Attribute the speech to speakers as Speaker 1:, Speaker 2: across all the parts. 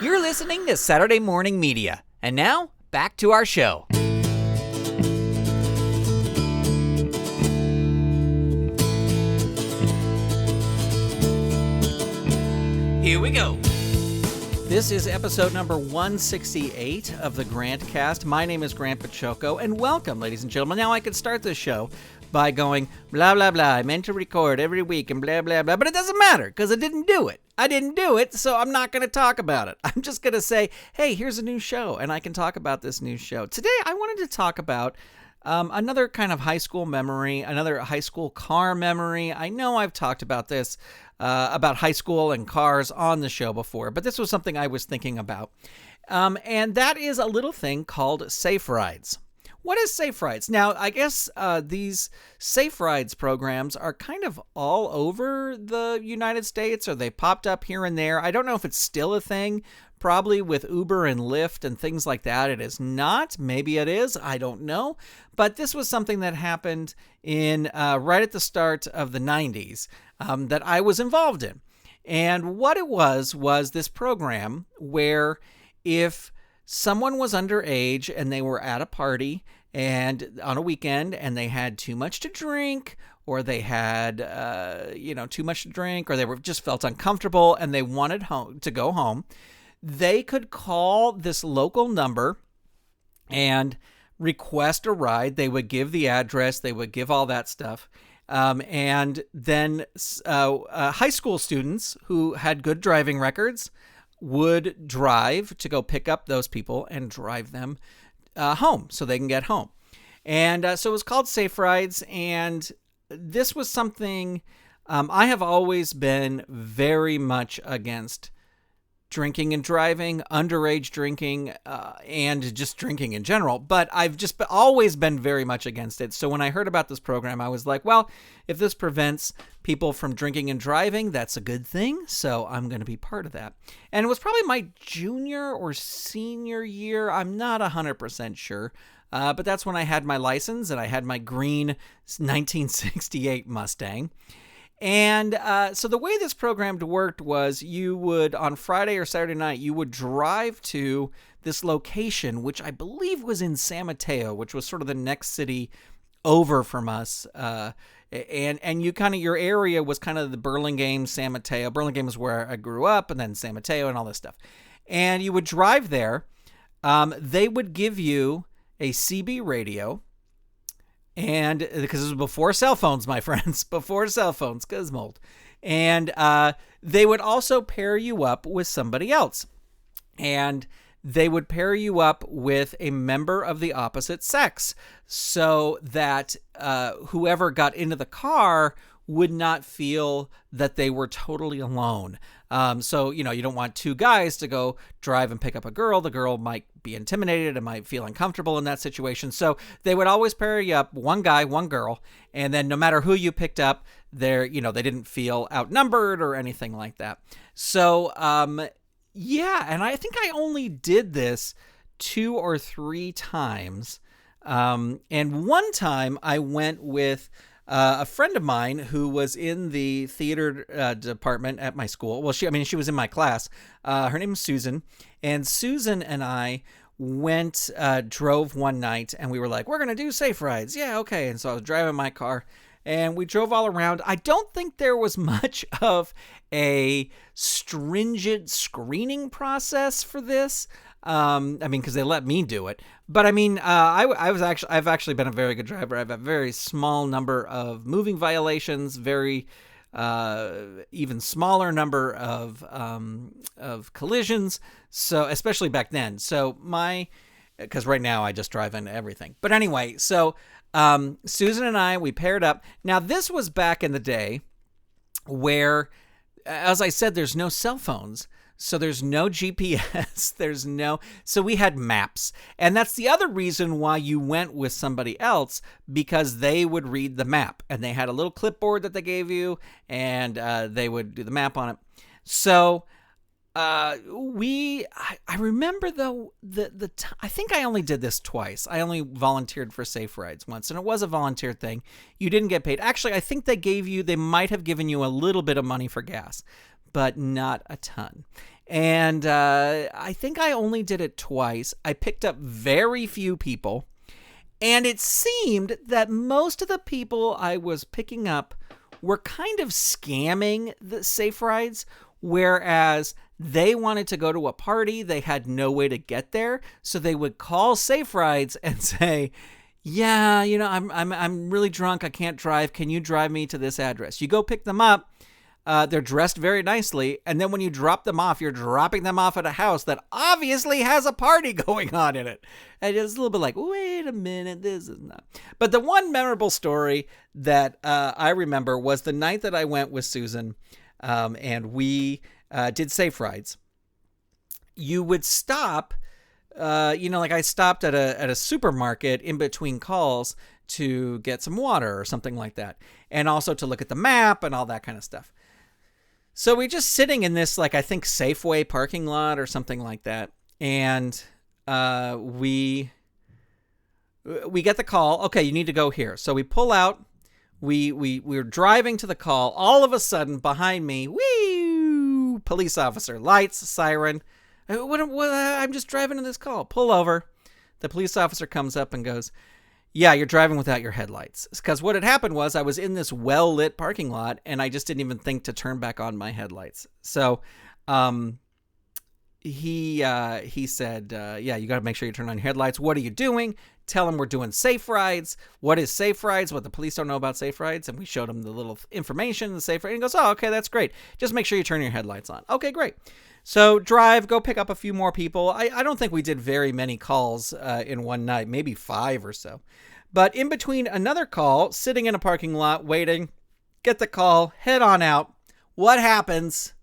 Speaker 1: You're listening to Saturday Morning Media. And now, back to our show. Here we go. This is episode number 168 of the GrantCast. My name is Grant Baciocco, and welcome, ladies and gentlemen. Now, I could start this show by going, blah, blah, blah. I meant to record every week and blah, blah, blah. But it doesn't matter because I didn't do it. I didn't do it, so I'm not going to talk about it. I'm just going to say, hey, here's a new show, and I can talk about this new show. Today, I wanted to talk about another kind of high school memory, another high school car memory. I know I've talked about this, about high school and cars on the show before, but this was something I was thinking about. And that is a little thing called SafeRides. What is SafeRides? Now, I guess these SafeRides programs are kind of all over the United States, or they popped up here and there. I don't know if it's still a thing. Probably with Uber and Lyft and things like that. It is not. Maybe it is. I don't know. But this was something that happened in right at the start of the 90s that I was involved in. And what it was this program where if someone was underage and they were at a party and on a weekend and they had too much to drink, or they had too much to drink, or they were just felt uncomfortable and they wanted to go home, they could call this local number and request a ride. They would give the address, they would give all that stuff. And then high school students who had good driving records would drive to go pick up those people and drive them home so they can get home. And so it was called SafeRides, and this was something I have always been very much against. Drinking and driving, underage drinking, and just drinking in general. But I've just always been very much against it. So when I heard about this program, I was like, well, if this prevents people from drinking and driving, that's a good thing. So I'm going to be part of that. And it was probably my junior or senior year. I'm not 100% sure. But that's when I had my license and I had my green 1968 Mustang. And so the way this program worked was you would, on Friday or Saturday night, you would drive to this location, which I believe was in San Mateo, which was sort of the next city over from us. And you kind of, your area was kind of the Burlingame, San Mateo. Burlingame is where I grew up, and then San Mateo and all this stuff. And you would drive there. They would give you a CB radio. And because it was before cell phones, my friends, before cell phones, because mold. And they would also pair you up with somebody else. And they would pair you up with a member of the opposite sex so that whoever got into the car would not feel that they were totally alone. So, you don't want two guys to go drive and pick up a girl. The girl might be intimidated and might feel uncomfortable in that situation. So they would always pair you up, one guy, one girl. And then no matter who you picked up, they didn't feel outnumbered or anything like that. So, yeah, and I think I only did this 2 or 3 times. And one time I went with a friend of mine who was in the theater department at my school. Well, she was in my class. Her name is Susan. And Susan and I drove one night, and we were like, we're going to do SafeRides. Yeah, okay. And so I was driving my car, and we drove all around. I don't think there was much of a stringent screening process for this. Because they let me do it. But I've actually been a very good driver. I have a very small number of moving violations, very even smaller number of collisions. So especially back then. So because right now I just drive into everything. But anyway, so Susan and I, we paired up. Now this was back in the day where, as I said, there's no cell phones. So there's no GPS, so we had maps. And that's the other reason why you went with somebody else, because they would read the map. And they had a little clipboard that they gave you, and they would do the map on it. So I remember though, I think I only did this twice. I only volunteered for SafeRides once, and it was a volunteer thing. You didn't get paid. Actually, I think they might have given you a little bit of money for gas, but not a ton. And I think I only did it twice. I picked up very few people. And it seemed that most of the people I was picking up were kind of scamming the SafeRides, whereas they wanted to go to a party. They had no way to get there. So they would call SafeRides and say, yeah, I'm really drunk. I can't drive. Can you drive me to this address? You go pick them up. They're dressed very nicely. And then when you drop them off, you're dropping them off at a house that obviously has a party going on in it. And it's a little bit like, wait a minute, this is not. But the one memorable story that I remember was the night that I went with Susan and we did SafeRides. You would stop, like I stopped at a supermarket in between calls to get some water or something like that. And also to look at the map and all that kind of stuff. So we're just sitting in this, I think Safeway parking lot or something like that. And we get the call. Okay, you need to go here. So we pull out. We're driving to the call. All of a sudden, behind me, whee, police officer, lights, siren. I'm just driving to this call. Pull over. The police officer comes up and goes, yeah, you're driving without your headlights. Because what had happened was I was in this well-lit parking lot, and I just didn't even think to turn back on my headlights. So he said, yeah, you got to make sure you turn on your headlights. What are you doing? Tell him we're doing SafeRides. What is SafeRides? What the police don't know about SafeRides. And we showed him the little information, the SafeRide. And he goes, oh, okay, that's great. Just make sure you turn your headlights on. Okay, great. So go pick up a few more people. I don't think we did very many calls in one night, maybe 5 or so. But in between another call, sitting in a parking lot, waiting, get the call, head on out. What happens?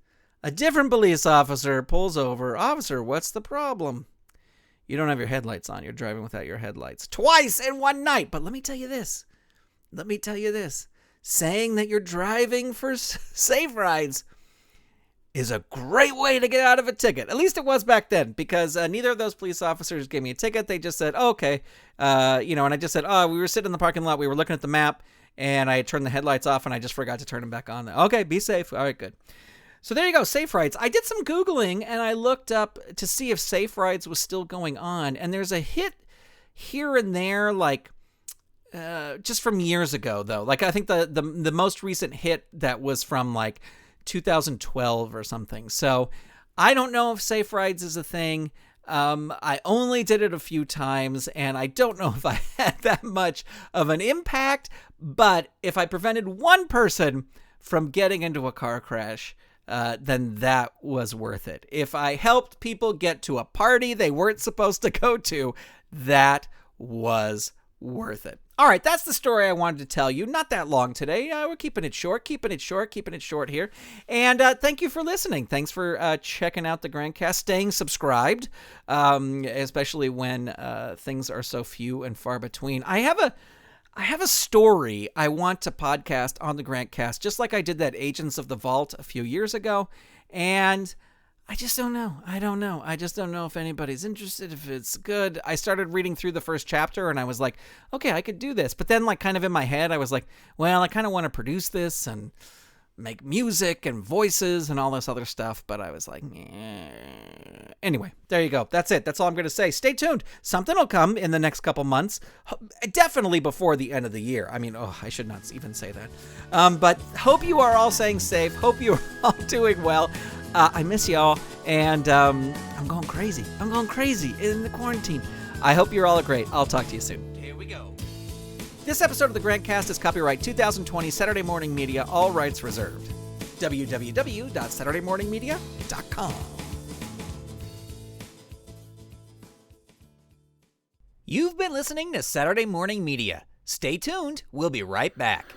Speaker 1: A different police officer pulls over. Officer, what's the problem? You don't have your headlights on. You're driving without your headlights. Twice in one night. But let me tell you this. Saying that you're driving for SafeRides is a great way to get out of a ticket. At least it was back then, because neither of those police officers gave me a ticket. They just said, oh, okay. And I just said, oh, we were sitting in the parking lot. We were looking at the map, and I had turned the headlights off, and I just forgot to turn them back on. Okay, be safe. All right, good. So there you go, SafeRides. I did some Googling, and I looked up to see if SafeRides was still going on. And there's a hit here and there, just from years ago, though. I think the most recent hit that was from, 2012 or something. So I don't know if SafeRides is a thing. I only did it a few times, and I don't know if I had that much of an impact. But if I prevented one person from getting into a car crash, then that was worth it. If I helped people get to a party they weren't supposed to go to, that was worth it. All right, that's the story I wanted to tell you. Not that long today. We're keeping it short here. And thank you for listening. Thanks for checking out the GrantCast, staying subscribed, especially when things are so few and far between. I have a story I want to podcast on the GrantCast, just like I did that Agents of the Vault a few years ago. And I just don't know. I just don't know if anybody's interested, if it's good. I started reading through the first chapter and I was like, okay, I could do this. But then kind of in my head, I was like, well, I kind of want to produce this and make music and voices and all this other stuff. But I was like, anyway, there you go. That's it. That's all I'm going to say. Stay tuned. Something will come in the next couple months. Definitely before the end of the year. I mean, I should not even say that. But hope you are all staying safe. Hope you are all doing well. I miss y'all, and I'm going crazy. In the quarantine. I hope you're all great. I'll talk to you soon. Here we go. This episode of the GrantCast is copyright 2020 Saturday Morning Media, all rights reserved. www.saturdaymorningmedia.com. You've been listening to Saturday Morning Media. Stay tuned. We'll be right back.